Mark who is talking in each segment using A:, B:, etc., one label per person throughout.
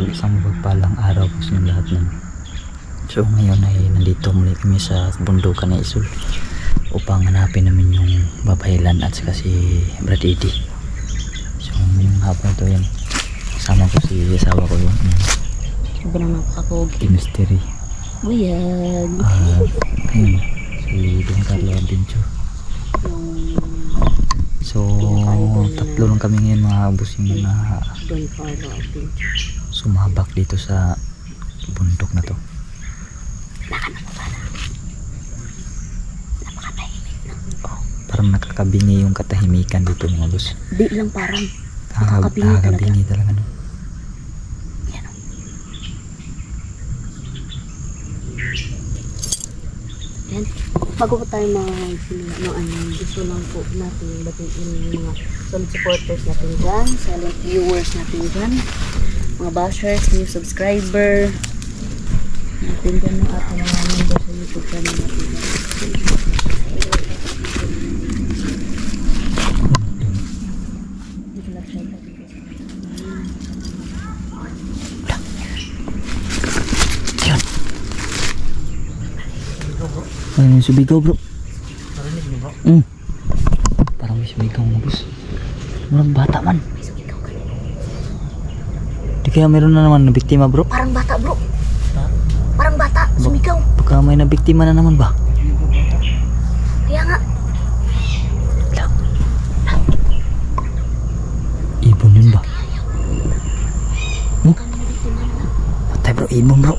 A: isang mapagpalang araw po sa inyo lahat nun. So ngayon ay nandito muli kami sa bundukan ni Isul upang hanapin namin yung babaylan at saka si Brad Eddie. So ngayong hapon ito yan, kasama ko si asawa ko yun,
B: sobrang nakakapogi,
A: mystery.
B: buyag.
A: Ayun, si Don Carlo Adventure. So tatlo lang kami ngayon mga busing na
B: Don Carlo Adventure.
A: sumabak dito sa bundok na to. Parang nakakabingi yung katahimikan dito mga boss.
B: Di lang parang
A: Nakakabingi talaga no?
B: Yan. Yan. Bago po tayo magsimula no, gusto lang po natin batiin yung mga solid supporters natin dyan, silent viewers natin dyan, mga bashers, new subscriber natin dyan, no, at mga member sa YouTube channel natin dyan.
A: Ay, may sumigaw bro.
C: Narinig niyo bro?
A: Parang may sumigaw mga boss. Parang bata man. Di kaya meron na naman na biktima bro?
B: Parang bata bro.
C: Ha?
B: Parang bata, sumigaw.
A: Baka may nabiktima na naman ba?
B: Kaya nga.
A: Ibon yun ba? Patay bro, ibon bro.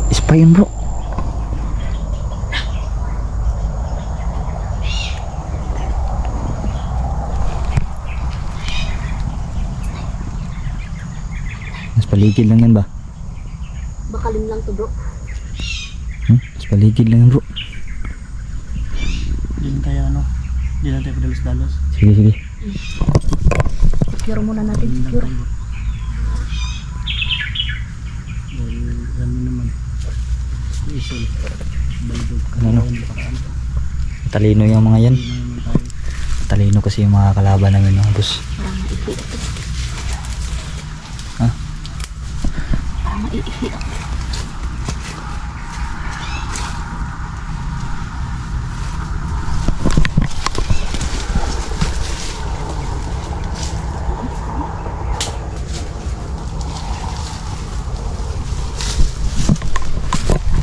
A: Spy yun bro. Mas paligid lang yan ba?
B: Bakalim lang to bro.
A: Mas paligid lang yan bro.
C: Hindi kaya ano, hindi na tayo padalos-dalos.
A: Sige sige.
B: Secure muna natin, secure.
C: Dahil ano naman, Isul, Baldog,
A: Ano?
C: Paraan.
A: Talino yung mga yan.
C: Hindi naman tayo.
A: Talino kasi yung mga kalaban namin mga boss.
B: Parang maihi ito.
A: Ha?
B: Parang maihi ito.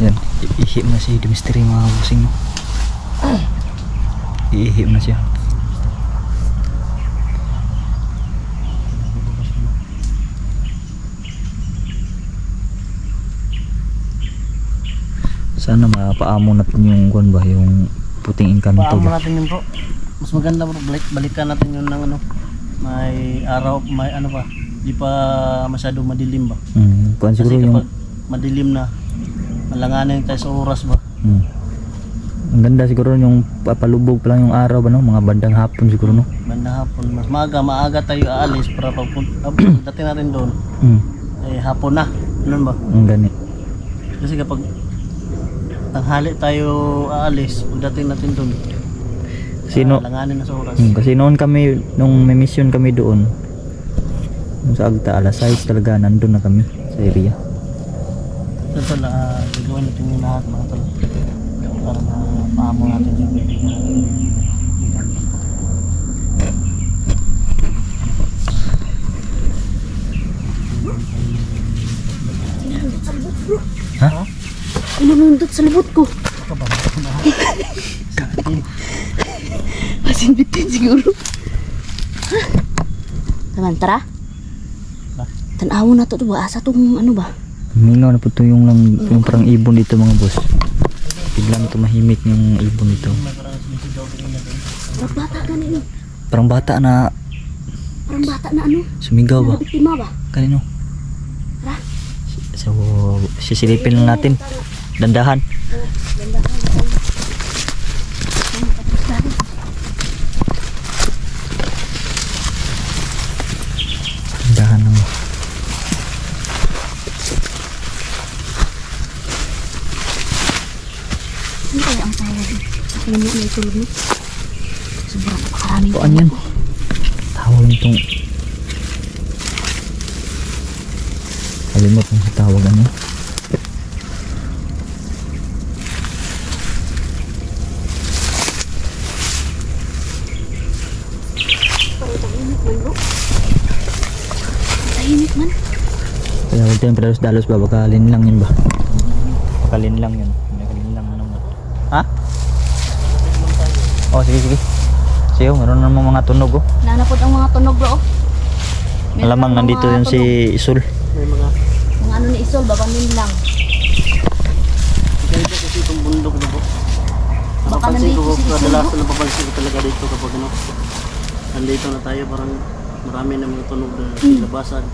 A: Yan, iihip na si Mystery mga busing no? Iihip na siya. Sana mapaamo natin yung kuwan ba, yung puting engkanto
C: Paamo
A: ba?
C: natin yun bro. Mas maganda bro, balikan natin yun ng ano, may araw, may ano pa, di pa masyado madilim ba?
A: Kuwan
C: Kasi
A: siguro yung
C: kapag madilim na, malanganin tayo sa oras ba?
A: ang ganda siguro yung papalubog pa lang yung araw ba no? Mga bandang hapon siguro no?
C: Banda hapon, mas maaga tayo aalis para dating natin doon, eh hapon na, ganun ba?
A: Ang gani.
C: Kasi kapag tanghali tayo aalis, pagdating natin doon,
A: Sino?
C: langanin na sa oras.
A: Kasi noon kami, nung may mission kami doon, nung sa Agta, alas 6 talaga, nandun na kami sa area.
C: So tol, gagawin natin yung lahat mga tol para mapaamo natin yung
A: Ha?
B: Inunundot sa libot ko. Masin-bitin siguro. Taman, tara. Tanaw na to ba? Asa tong ano ba?
A: Mingaw na po ito yung, yung parang ibon dito mga boss. Biglang tumahimik yung ibon dito.
B: Parang bata ganun.
A: Parang bata na
B: Parang bata na ano?
A: sumigaw ba?
B: Nabiktima ba?
A: Kanino?
B: Tara.
A: So, sisilipin lang natin. Dandahan. Dandahan lang.
B: Ano kaya ang tawag? Alam mo na itulog mo? Sobrang napakaraming
A: Kuan yan. Tawag itong tawag ano.
B: Parang tahimik man bro. Tahimik man.
A: Kaya huwag tayong dalos ba? Baka linlang yun ba? Baka linlang yun. Baka linlang naman. Ha? Oh, sige, sige. Sige, meron namang mga tunog oh.
B: Nanapod ang mga tunog bro. Meron
A: Malamang
B: ang
A: nandito
B: mga
A: yun si
B: tunog.
A: Isul.
C: May mga
B: Mga ano ni Isol, babamin lang.
C: ganito kasi itong bundok na po.
B: Baka
C: Napapansin ko,
B: nandito si Isol,
C: kadalasan napapansin ko talaga dito kapag ano, nandito na tayo, parang marami na mga tunog na labasan.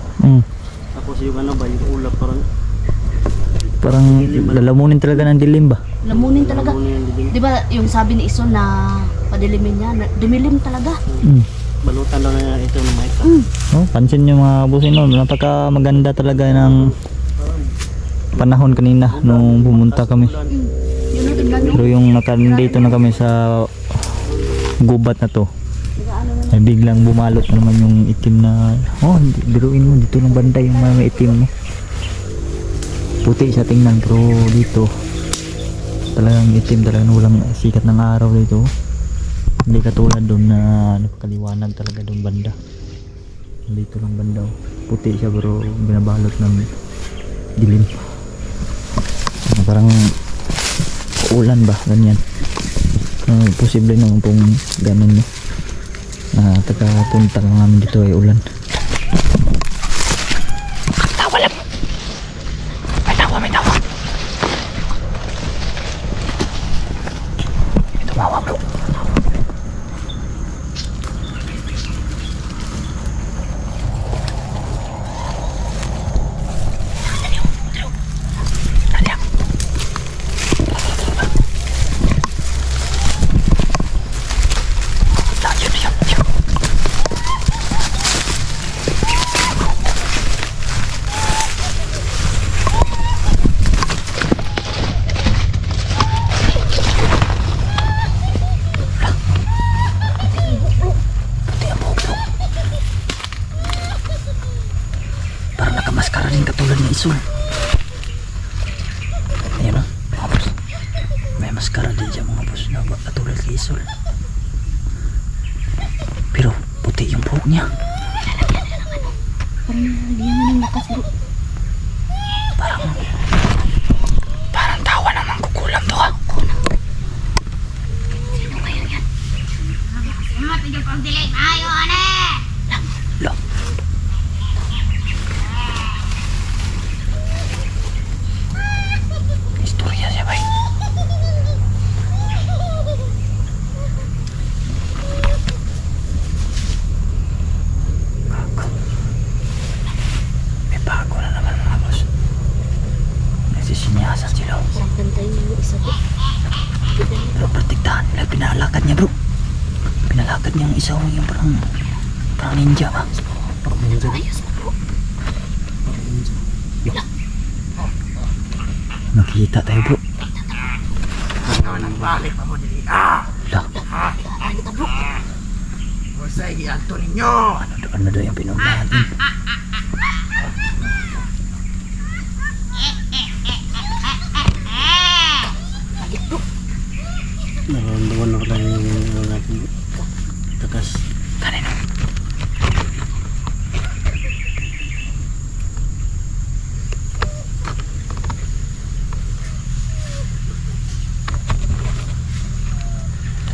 C: Tapos yung ano ba, yung ulap
A: Parang lalamunin talaga ng dilim ba?
B: Lamunin talaga.
C: Ano yung dilim.
B: Di ba yung sabi ni Isol na padilimin niya, dumilim talaga.
C: Balutan daw na ito ng mic.
A: Oh, pansin nyo mga busin no, napaka maganda talaga ng panahon kanina nung pumunta kami.
B: Yun na, tingnan nyo.
A: Pero yung nakandito na kami sa gubat na to,
B: Nagaano na
A: ay biglang bumalot na naman yung itim na, oh, biruin mo dito ng banda yung mga itim no. Puti siya tingnan pero dito talagang itim, talagang walang sikat ng araw dito. Hindi katulad doon na napakaliwanag talaga doon banda. Dito lang banda oh. Puti siya pero binabalot ng dilim. Parang ulan ba, ganyan. Posible naman pong ganun no. Na taga-punta lang namin dito ay ulan. Tawa lang. May tawa, may tawa. May tumawa bro. Katulad ni Isul. Ayan o, mga boss. May maskara din dyan mga boss na katulad ni Isul. Pero puti yung buhok niya.
B: Parang nalagyan na ng lakas bro.
A: Parang tawa naman kukulam to ha.
B: Sino kaya yan?
A: Lo. Istorya siya ba? May bago na naman mga boss. Nagsisinyasan sila.
B: Parang kantayin mo isa po.
A: Pero protektahan nila, pinalakad niya bro. Pinalakad niya yung isa yung parang ninja ba?
B: Ayos mo bro.
A: Nakita tayo bro.
D: Balik pa mo dili.
A: Lah,
B: Ay, kita bro.
D: Bosay giadto ninyo.
A: ano daw yung pinuntahan natin?
B: Bakit bro?
C: Naramdaman na tayo yung natin takas.
A: Kanino?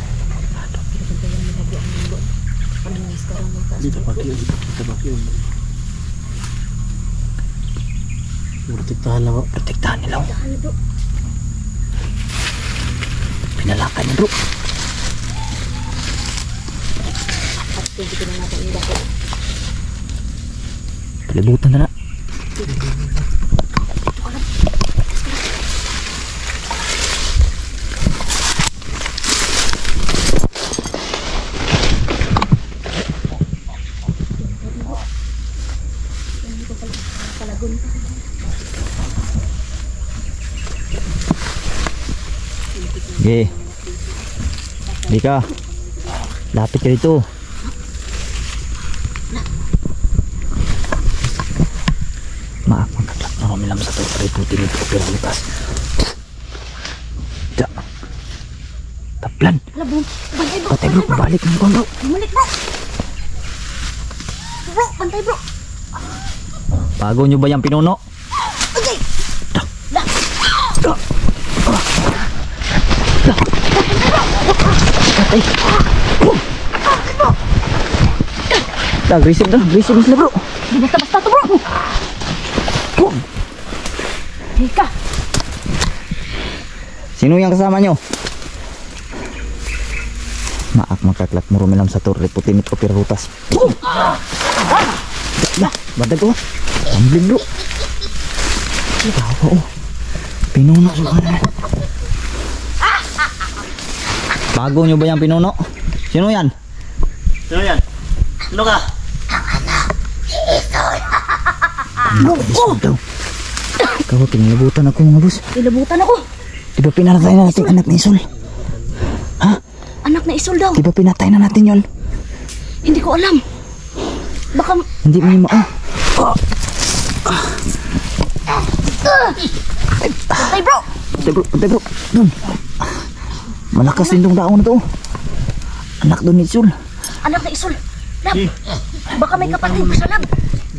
B: Kantayin mo na bro ang mundo. Parang maskara mo taas.
C: Dito pakyo, dito pakyo. Protektahan na ba?
A: Protektahan nila.
B: Tahan bro.
A: Pinalakad niya bro.
B: At hindi na natin yung dako.
A: Palibutan na na.
B: Palagun pa.
A: Okay. Di ka. Lapit ka dito. Maak magkaklak na kami lang sa ributin ito pero lipas. Da. Tablan.
B: Hala bro, bantay bro.
A: Patay bro, balik ng bro.
B: Bumalik bro. Bro, bantay bro.
A: Bago nyo ba yung pinuno?
B: Okay.
A: Da.
B: Da.
A: Da. Da. Patay. Da, aggressive sila bro.
B: Di basta-basta to bro. Hika.
A: Sino yung kasama nyo? Maak makaklat mo rumilam sa torre putinit o pirutas. Lah, badag oh. Ambling bro. Tawa oh. Pinuno sa kanan. Bago nyo ba yung pinuno? Sino yan?
C: Sino yan? Sino ka?
A: Anak isol daw. Ikaw, tinilabutan ako mga boss.
B: Ilabutan ako.
A: Di ba pinatay na natin anak ni Isol? Ha?
B: Anak na Isol daw.
A: Di ba pinatay na natin yon?
B: Hindi ko alam. Baka...
A: Hindi mo yung mao.
B: Bantay bro.
A: Patay bro. Dun. Malakas din tong tao na to. Anak doon ni Isol.
B: Anak na Isol. Lab. Baka may kapatid pa sa lab.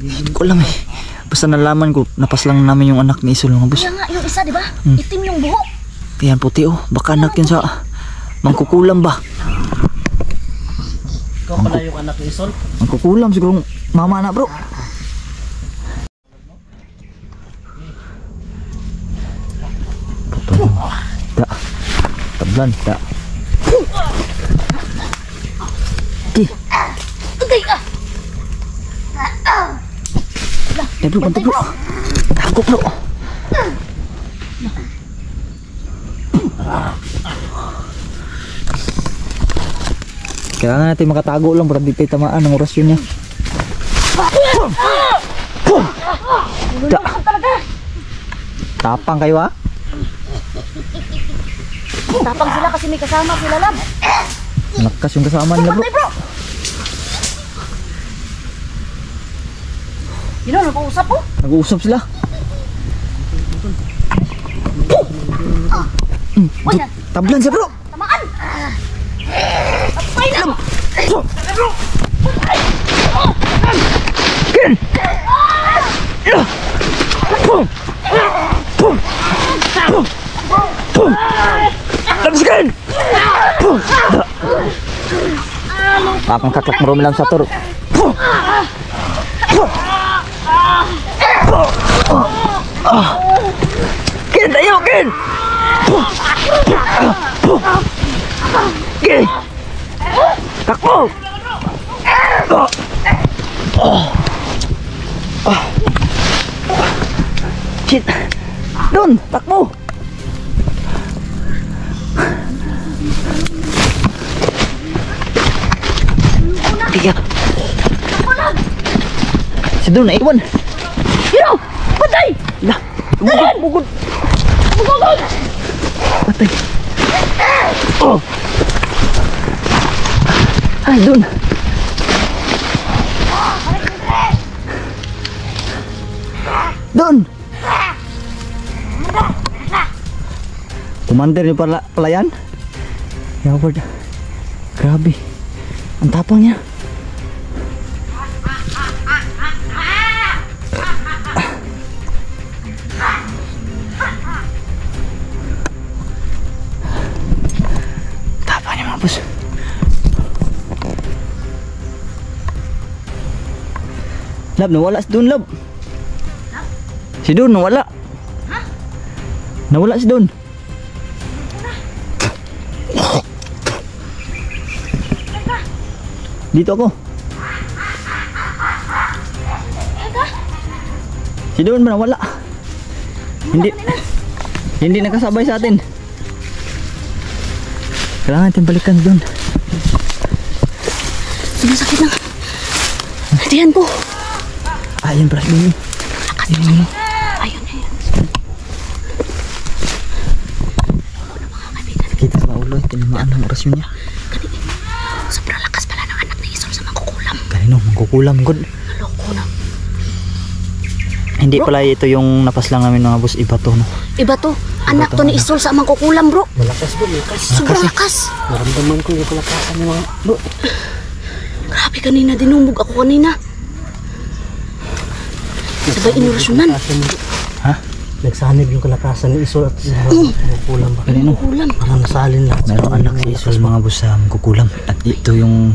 A: Hindi ko alam eh. Basta nalaman ko, napaslang namin yung anak ni Isol mga boss.
B: Kaya nga, yung isa, di ba? Itim yung buhok.
A: Yan puti oh. Baka anak yun sa mangkukulam ba?
C: Ikaw pala yung anak ni Isol?
A: Mangkukulam siguro mama na bro. Da. Tablan. Da. Di.
B: Agay ka.
A: Bantay bro, bantay bro. Takot bro. Kailangan natin makatago lang para di tayo tamaan ng orasyon niya. Da. Tapang kayo ha?
B: Tapang sila kasi may kasama sila lab.
A: Lakas yung kasama nila bro.
B: Bantay bro. Yun o, nag-uusap po.
A: Nag-uusap sila.
B: Uy, na.
A: Tablan siya bro.
B: Tamaan. Tapay na. Bro.
A: Ken! Labas Ken! Akong kaklak mo rumilang sa turo. Ken, tayo Ken! Ken! Takbo! Shit! Doon! Takbo! Tiga! Si doon, naiwan!
B: Yun o, patay.
A: Lah! Bugod!
B: Bugod.
A: Patay! Oh! Ay, doon! Doon! Commander yung palayan? Yaward. Grabe. Ang tapang niya. Tapang niya mga boss. Lab, nawala si Don, Lab. Si Don, nawala. Nawala si Don. Dito ako. Si Don ba nawala? Hindi nakasabay sa atin. Kailangan natin balikan si Don.
B: Sinasakit na. Diyan po.
A: Ayun pala dun.
B: Ayun.
A: Kita sa ulo, tinamaan ng orasyon niya.
B: Sobrang lakas pala ng anak ni Isol sa mangkukulam.
A: Kanino, mangkukulam god.
B: Loko na.
A: Hindi pala ito yung napaslang namin mga boss, iba to no.
B: Iba to. Anak to ni Isol sa mangkukulam bro.
C: Malakas bro, malakas.
B: Sobrang lakas.
C: Naramdaman ko yung kalakasan niya mga bro.
B: Grabe kanina, dinumog ako kanina. Sabay inurasyonan.
A: Ha?
C: Nagsanib yung kalakasan ni Isol at kukulam ba?
A: Kanino?
B: Kulam.
C: Parang nasalin lahat.
A: Meron anak si Isol mga boss sa kukulam. At ito yung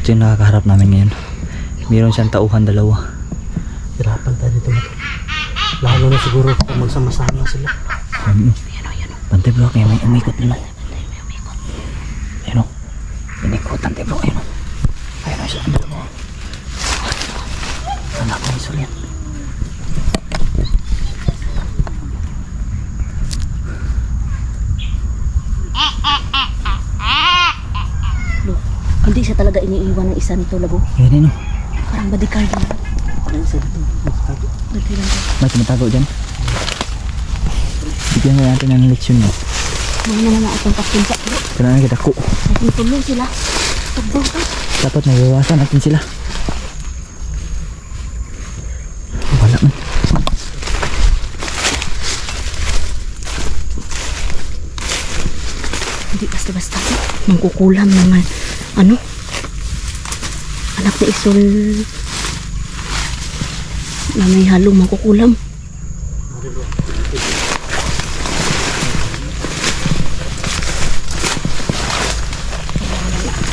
A: nakakaharap namin ngayon. Meron siyang tauhan dalawa.
C: Hirapan tayo dito mga. Lalo na siguro kung magsama-sama sila.
A: Bantay bro, kaya may umikot naman. Ayun o. Inikot, bantay bro, ayun o. Ayun o siya, ang dalawa. Anak ni Isol yan.
B: Hindi siya talaga iniiwan ng isa nito labo.
A: Ayun o.
B: Parang bodyguard lang.
C: Ano sa dito?
B: Bodyguard lang.
A: May tumatago dyan. Bigyan mo natin ng leksyon mo.
B: Mga naman na itong kasinsa bro.
A: Kailangan kita ko.
B: Ay tulong sila. Tagbang ka.
A: Dapat nabawasan natin sila. Wala man.
B: Hindi basta-basta. Mangkukulam naman. Ano? Anak ni Isol na may halong mangkukulam.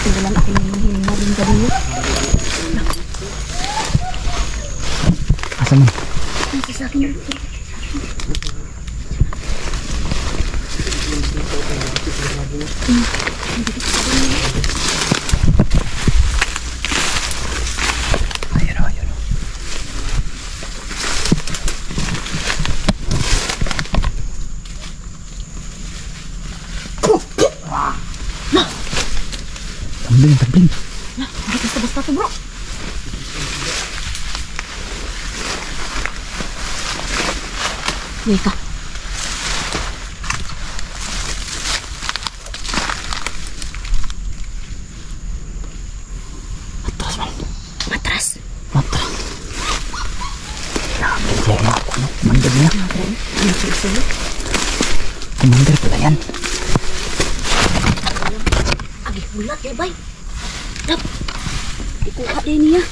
B: Tinggalan ako ng hina rin kanina.
A: Asa man?
B: Ay, sa akin.
A: Ayun o, ayun o. Tambling, tambling.
B: Hindi basta-basta to bro. Weka.
A: Atras man.
B: Matras.
A: Atras. Grabe, siya na ako no. Commander niya.
B: Ano si Isol?
A: Commander pala yan.
B: Agi, bulat ya bay. Dap. Ikuha din niya.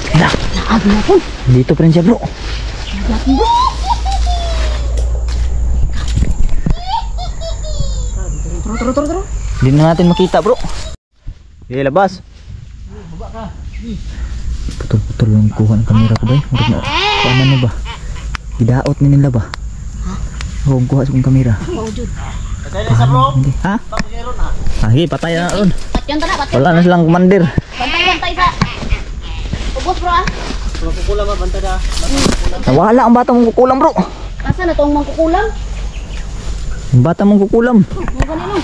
A: Kaya,
B: Naag na po.
A: dito pa rin siya bro.
B: Naag bro. Turo.
A: Hindi na natin makita bro. Okay, labas. Putol-putol yung kuha ng kamera ko ba? Paano na ba? Gidaot ni nila ba? Huwag kuha sa kong kamera.
B: Mau jud.
C: Patay na isa bro.
A: Hindi. Ha?
C: Patay ron ha.
A: Sige, patay na ron.
B: Patyon ta na, patyon.
A: Wala na silang commander.
B: Bantay sa. Ubos bro ah.
C: Kung kukulam ba bantay na.
A: Nawala ang bata mong kukulam bro.
B: Asa na tong mangkukulam?
A: Ang bata mong kukulam.
B: Mo ganino.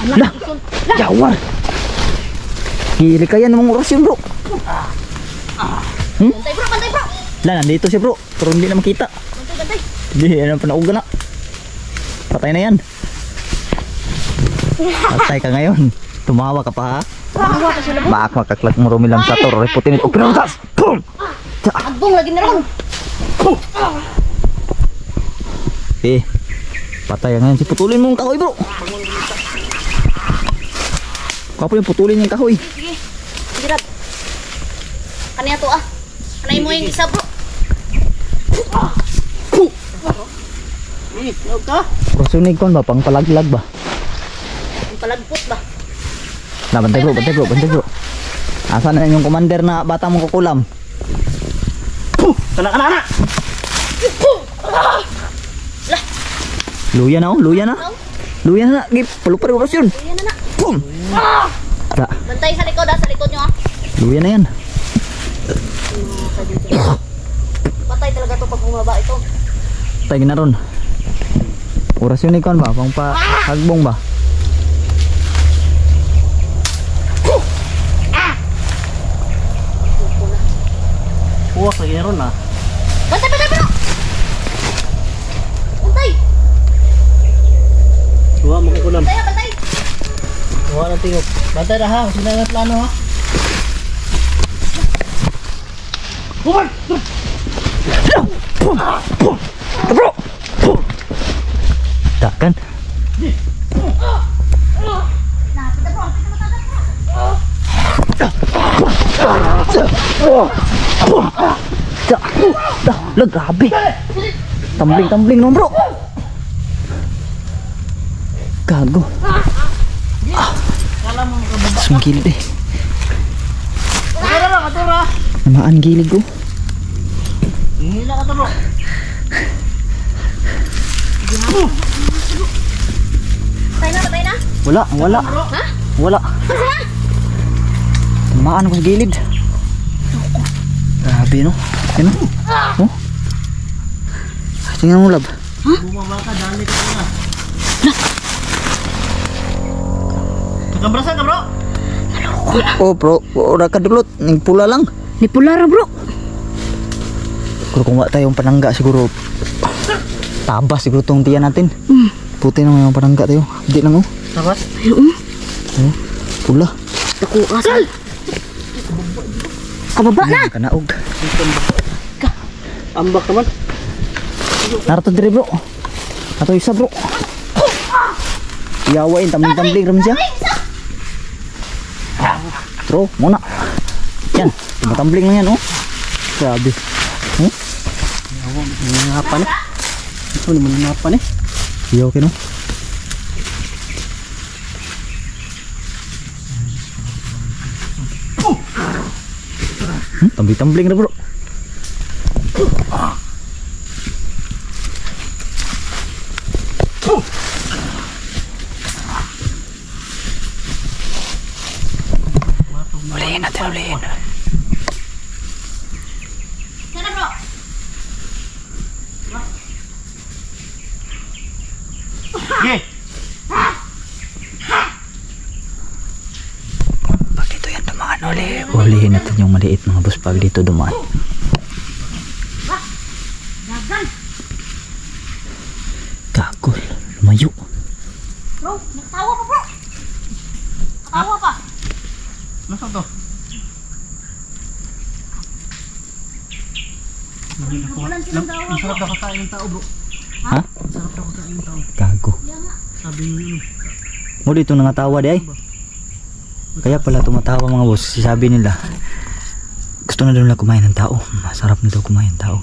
B: Anak
A: Lah.
B: ni Isol.
A: Jawar. Kili kaya namang orasyon bro.
B: Bantay bro.
A: Lah, nandito siya bro. Pero hindi na makita.
B: Bantay.
A: Hindi, yan ang panauga na. Patay na yan. Patay ka ngayon. Tumawa ka pa ha.
B: Awa pa sila bro.
A: Baak makaklat mo rumilang sa tor. Reputin ito. Pinarutas! Boom!
B: Agbong lagi na ron.
A: Eh, patay ngayon. Si putulin mo yung kahoy bro. Kapo yung putulin yung kahoy.
B: Sige. Sirat. Kaniya to ah. Kanay mo yung isa bro.
C: Huwag ka.
A: Prosunig kon ba? Pang palaglag ba?
B: Ang palagpot ba?
A: Na, bantay bro. Asan na yung commander na bata mong kukulam?
C: Kana.
A: Luya na oh, luya na. Luya na. Gip, palupar orasyon.
B: Ayan na.
A: Boom! Ada,
B: Bantay sa likod ah. Sa likod nyo ah.
A: luya na yan.
B: Patay talaga to pag bumaba ito.
A: Patay na ron. Orasyon ni kon ba? Pang pa hagbong ba?
C: Huwag lagi ron ha.
B: Bantay bro. Bantay.
C: Huwag makukulam.
B: Bantay.
C: Huwag na tingog. Bantay na ha. Sila nga plano ha.
A: Bro. Takkan. Dah, grabe. Tumbling no bro. Gago. Sumagilid eh. Namaan gilid ko.
C: Hila ka to bro.
B: Patay na?
A: Wala. Wala. Namaan ko sa gilid. Grabe no. Yan no. Oh. Tingnan mo lab.
C: Bumaba ka, dali ka na. Nagkambrasan ka bro?
A: Oh bro, ora ka dulot, ning pula lang.
B: Ni pula ra bro.
A: Siguro kung wala tayong panangga siguro tabas siguro tong tiyan natin. Puti naman yung panangga tayo. Hindi lang oh.
C: Tabas?
A: Oh, pula.
B: Ako asal. Kababa na.
A: Kanaog.
C: Ambak naman.
A: Narto dire bro. Ato isa bro. Yawain tambling ram siya. Bro, muna. Yan, tumatambling lang yan oh. Grabe.
C: Nangapan eh. Ano naman nangapan eh?
A: Iya okay no? Tambling na bro. Ulihin natin, ulihin.
B: Sana bro.
C: Okay.
A: Pag dito yan dumaan, ulihin natin yung maliit mga boss pag dito dumaan. Gagol, lumayo.
B: Bro, nagtawa pa bro. Nagtawa pa.
C: Nasaan to? Masarap daw kakain ng tao bro.
A: Ha?
C: Masarap daw kakain ng tao.
A: Gago.
C: Sabi nyo yun.
A: Mo dito nangatawa di ay. Kaya pala tumatawa mga boss. Sabi nila gusto na daw nila kumain ng tao. Masarap na daw kumain ng tao.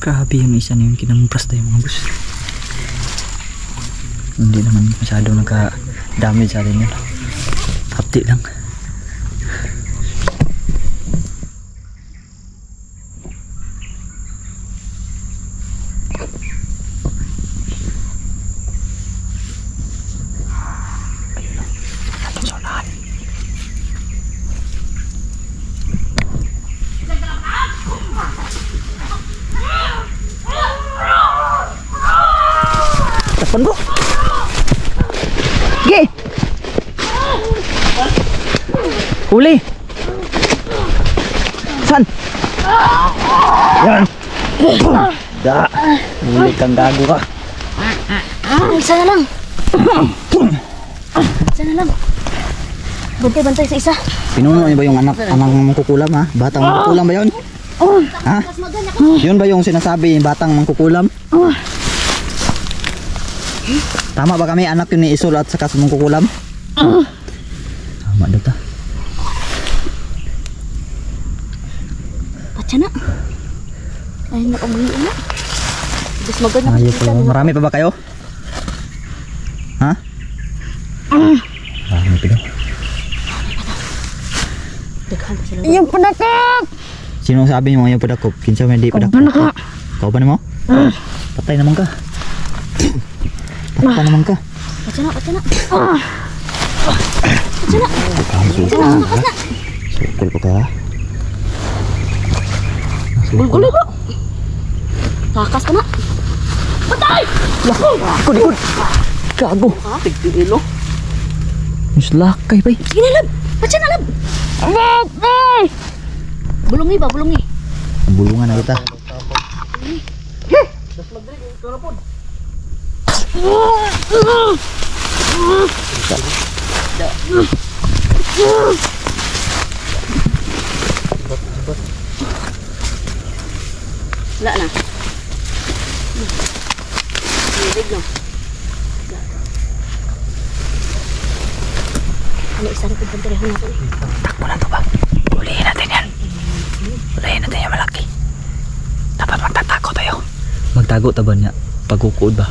A: Grabe yung isa na yung kinampras tayo mga boss. Hindi naman masyado nagka-damage sa atin yun. Hapti lang. Tapan bro. Ge. Huli. San? Yan. Da. Huli kang gago ka.
B: Sana lang. Sana lang. Bantay sa isa.
A: Pinuno niyo ba yung anak mangkukulam ha? Batang mangkukulam ba yun? Ha? Yun ba yung sinasabi batang mangkukulam? Tama ba kami anak yun ni Isol at saka sa mangkukulam? Tama daw ta.
B: Patsa na. Ay, nakabuhin na. Mas magod na.
A: Ayos po. Marami pa ba kayo? Ha? Marami pa daw.
B: Daghan pa sila.
E: Yung panakap!
A: Sino sabi niyo mga padakop? Kinsa man di padakop?
E: Panaka!
A: Kau ba nimo? Patay naman ka. Patay naman ka.
B: Patsa na.
A: Sukol pa ka.
B: Gulguloy bro. Takas ka na. Patay!
A: Ikod. Gago.
C: Tigtilo.
A: Mas lakay bay.
B: Sige na lab. Patsa na lab. Bulungi ba? Bulungi.
A: Bulungan na kita.
B: Wala na. Hilig no. Ano isa na pagpantirahan natin?
A: Takbo na to ba? Ulihin natin yan. Ulihin natin yan malaki. Dapat magtatago tayo. Magtago ta ba niya? Pagkukuod ba?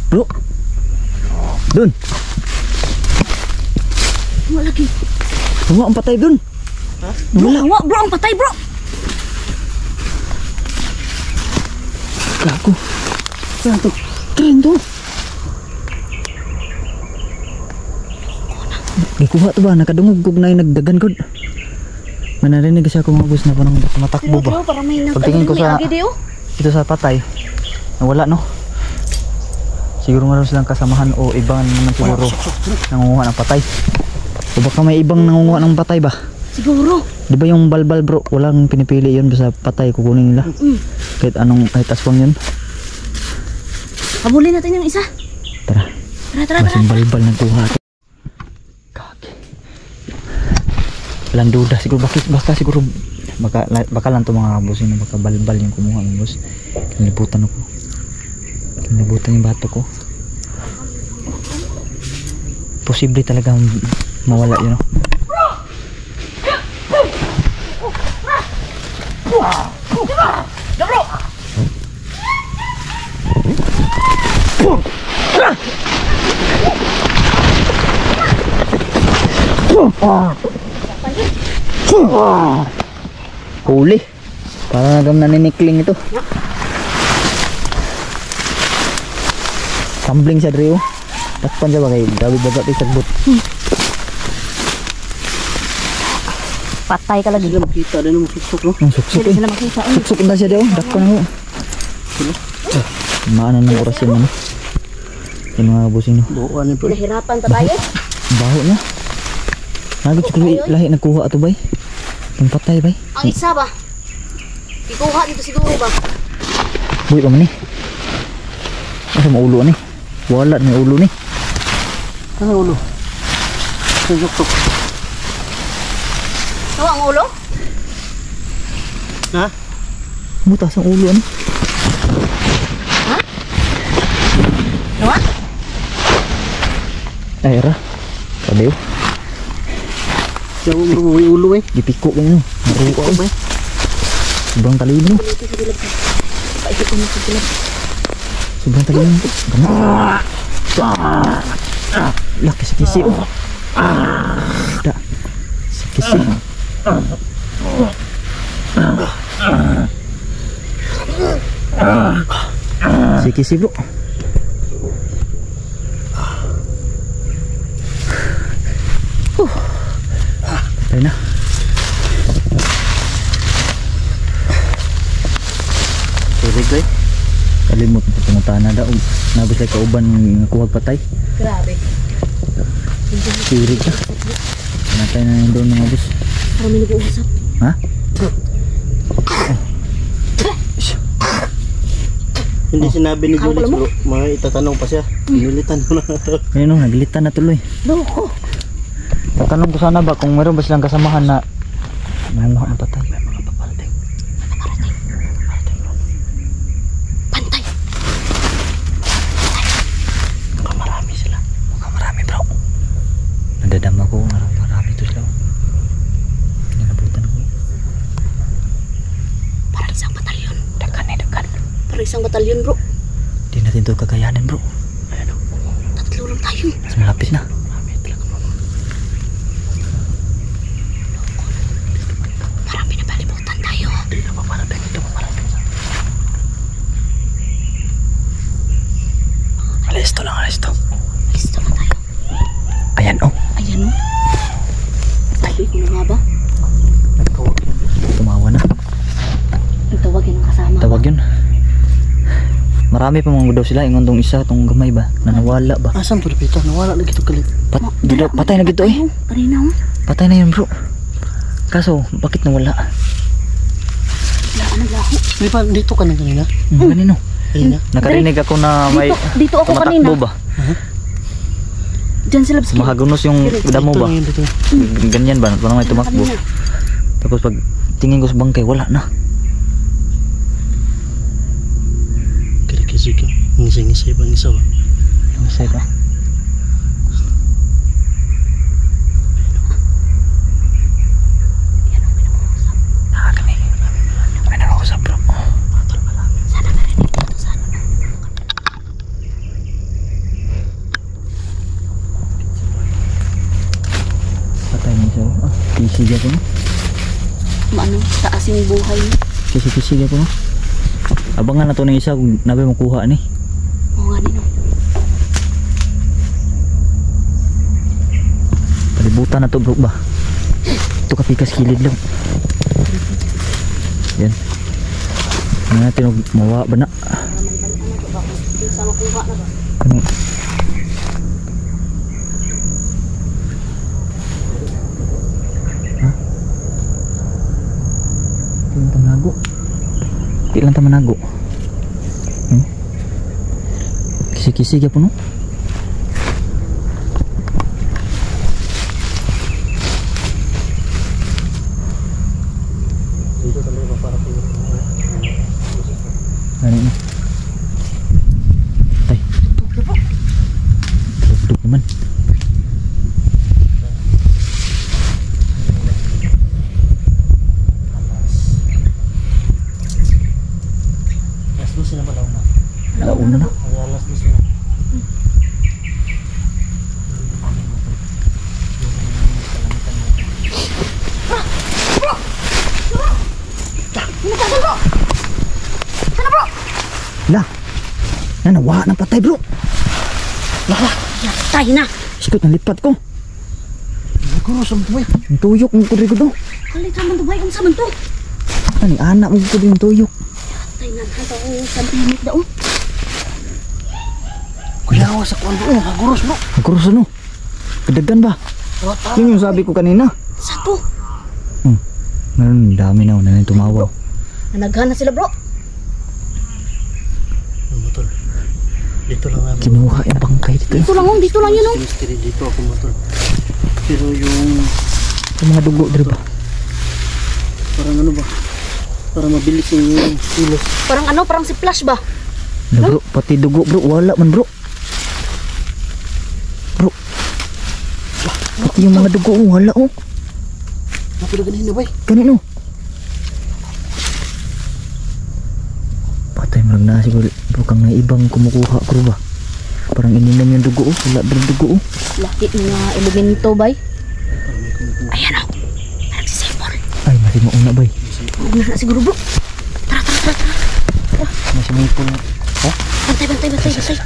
A: Bro. Dun.
B: Wala lagi.
A: Wala ang patay dun.
C: Ha?
B: Wala, bro, ang patay, bro.
A: Gago. Saan to? Tren to. Gikuha to ba? Nakadungog kog na yung nagdagan ko. Manarinig kasi ako mga boss na parang matakbo ba?
B: Parang may
A: Pagtingin ko sa ito sa patay, nawala no? Siguro meron silang kasamahan o ibang naman siguro nangunguha ng patay. O baka may ibang nangunguha ng patay ba?
B: Siguro.
A: Di ba yung balbal bro, walang pinipili yun basta patay kukunin nila. Kahit aswang yun.
B: Habulin natin yung isa.
A: Tara.
B: Tara.
A: Masing balbal nagkuha. Kaki. Walang duda siguro, baka siguro baka lang ito mga boss yun, baka balbal yung kumuha ng boss. Kinibutan ako. Kinibutan yung bato ko. Posible talaga mawala yun. Huli. Parang nagam naninikling ito. Tumbling siya Drio. Takpan siya ba kayo? Dawi baga tayo sagbot.
B: Patay ka lagi.
C: Sila makita din mo suksok no.
A: Ang suksok
B: Hindi
A: eh.
B: sila makita.
A: Suksok na siya Drio. Dakpan ako. Maano ng oras yun ano. Yung mga busing no.
C: Buuan ni pre.
B: Pinahirapan pa tayo.
A: Baho niya. Nagot siguro lahi nagkuha ato bay. Yung patay bay.
B: Ang isa ba? Ikuha dito siguro ba?
A: Buhay pa man eh. Asa maulo ni? Wala ni ulo ni.
C: Ano ulo? Suksok.
B: Nawa ang ulo?
C: Ha?
A: Butas ang ulo ni.
B: Nawa?
A: Ay ra. Kadiw.
C: Siya mo ulo eh.
A: Gipiko kayo no. Naruwa ko. Sobrang talino.
B: Paikot ko na sa gilid.
A: Sobrang talino ko. Ganun. Laki sa kisi oh. Da. Sa kisi. Si kisi bro. Tayo na.
C: Tulig eh.
A: Kalimot na pumunta na daw. Nabos lang kauban ng kuwag patay.
B: Grabe.
A: Sirig ka. Natay na yun doon mga bus.
B: Parang may nag-uusap.
A: Ha?
C: Hindi sinabi ni Julie pero mga itatanong pa siya. Militan mo na.
A: Ayun o, naglitan na tuloy.
B: Loko.
A: Tatanong ko sana ba kung meron ba silang kasamahan na may mga patay.
C: May mga paparating.
B: Pantay.
C: Mukhang marami sila.
A: Mukhang marami bro. Nadadama ko, marami to sila. Ninabutan ko.
B: Parang isang batalyon.
A: Dagan eh, dagan.
B: Parang isang batalyon, bro.
A: Di natin to kakayanin bro.
C: Ayan o.
B: Tatlo lang tayo.
A: Mas malapit na.
C: Marami talaga bro.
B: Parang pinapalibutan tayo.
C: Hindi na paparating. Ito paparating sa
A: Alis to lang, alis to.
B: Alis naman tayo.
A: Ayan oh.
B: Ayan o. Sabi ko na nga ba?
C: nagkawag yan.
A: Tumawa Marami pa mga daw sila. Ingon tong isa, tong gamay ba? Na nawala ba?
C: Asam to Peter, nawala na gito kalit.
A: Patay na gito eh.
B: Kanina oh.
A: Patay na yun bro. Kaso, bakit nawala?
B: Wala na gaho.
C: Di ba dito ka na kanina?
A: Kanino?
C: Kanina?
A: Nakarinig ako na may
B: Dito ako kanina.
A: tumatakbo ba?
B: Diyan sila biskin.
A: Mahagunos yung damo ba?
C: Dito.
A: Ganyan ba? Parang may tumakbo.
B: Kanina.
A: Tapos pag tingin ko sa bangkay, wala na.
C: Kira-kira ngisay-ngisay bang isa ba?
A: Ngisay ba? May nakausap bro.
B: Sana marinig dito sa ano.
A: Patay na siya. Kisig ako no?
B: Maano, taasin buhay niya.
A: Kisig ako no? Abangan na to ng isa kung nabi mo kuha ni.
B: Oo nga nino.
A: Palibutan na to bro ba? Ito kapikas kilid lang. Yan. Ano natin mawa ba na?
B: Hindi sa makuha na ba?
A: Ano? Ha? Di lang tamago. Di lang tamago. Kisi-kisi ka po no?
C: Dito talaga para po.
A: Ano na? Tay. Duduk naman.
C: Alas 12 na ba daw na?
A: Launa na.
C: Alas 12 na.
A: Lah. Nanawa na patay bro.
B: Tayo na.
A: Sikot ng lipat ko.
C: Nagkuros ang tuway.
A: Ang tuyok mo ko rin ko daw.
B: Kalit naman to ba? Kung saan man to?
A: Ano yung anak mo ko din yung tuyok.
B: Tayo na. Hanta ko santimik daw.
C: Kuyawa sa kuwan doon. Nagkuros bro.
A: Nagkurus ano? Kadagan ba? Yun yung sabi ko kanina.
B: Sa to?
A: Meron dami na. Nanay tumawa.
B: Nanaghan na sila bro.
C: Ang motor. Dito lang namin.
A: Kinuha yung bangkay dito.
B: Dito lang oh. Dito lang yun oh.
C: Mystery dito ako motor. Pero yung
A: Yung mga dugo dito ba?
C: parang ano ba? Para mabilis yung kilos.
B: Parang ano? Parang si Flash ba?
A: Na bro, pati dugo bro. Wala man bro. Bro. Pati yung mga dugo wala oh.
C: Napila ganun na ba?
A: Kanino? Patay mo lang na siguro. Bro, kang na ibang kumukuha ko ba? Parang ininom yung dugo oh. Wala bro dugo oh.
B: Laki mga elemento bay.
C: Para may kumukuha.
B: Ayan oh. Nagsisipol.
A: Ay, mati mo una bay.
B: Huwag na siguro bro. Tara, tara, tara, tara.
A: Masih may pula. Ha?
B: Bantay, bantay, bantay, bantay.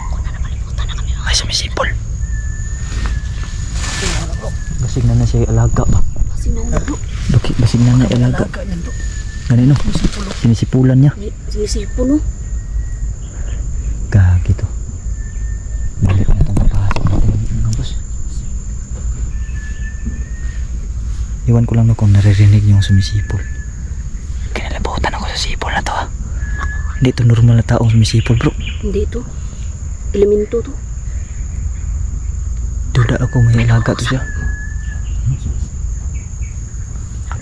B: Kung na napalimutan na kami.
A: Ay, sumisipol. Basig na siya alaga ba?
B: Kasi na bro.
A: Basig na alaga. Ganun no? Sinisipulan niya.
B: Sinisipol oh.
A: Gagi to. Balik na itong mapasok natin mga boss. Iwan ko lang no kung naririnig yung sumisipol. Kinalabutan ako sa sipol na to ha. Hindi to normal na taong sumisipol bro.
B: Hindi ito. Elemento to.
A: Duda ako may alaga to siya.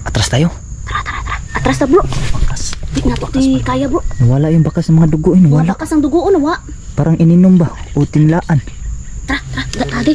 A: Atras tayo.
B: Tara, tara, tara. Atras na bro. Di nga to di kaya bro.
A: Nawala yung bakas ng mga dugo eh.
B: Wala
A: Nawala.
B: bakas ang dugo o nawa.
A: Parang ininom ba? O tinlaan.
B: Tara, tara. Agi.